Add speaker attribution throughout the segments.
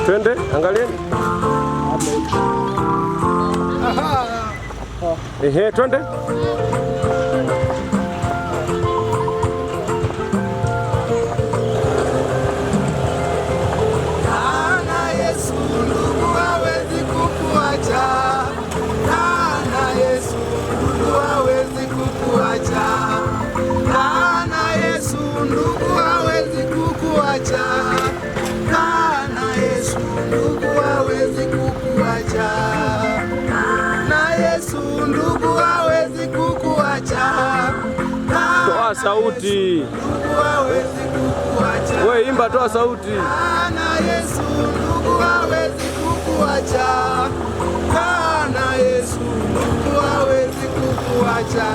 Speaker 1: Twende, angalieni. Ehe, twende. Toa sauti. Wewe imba, toa sauti.
Speaker 2: Na Yesu ndugu hawezi kukuacha. Na Yesu ndugu hawezi kukuacha.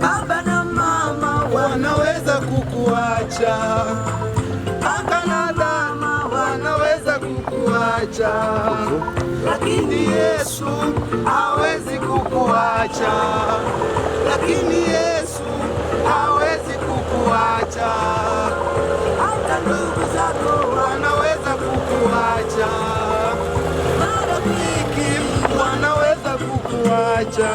Speaker 2: Baba na mama wanaweza kukuacha. Kaka na dada wanaweza kukuacha. Lakini Yesu hawezi kukuacha. Lakini Yesu hawezi kukuacha. Hata ndugu zako wanaweza kukuacha. Marafiki wanaweza kukuacha.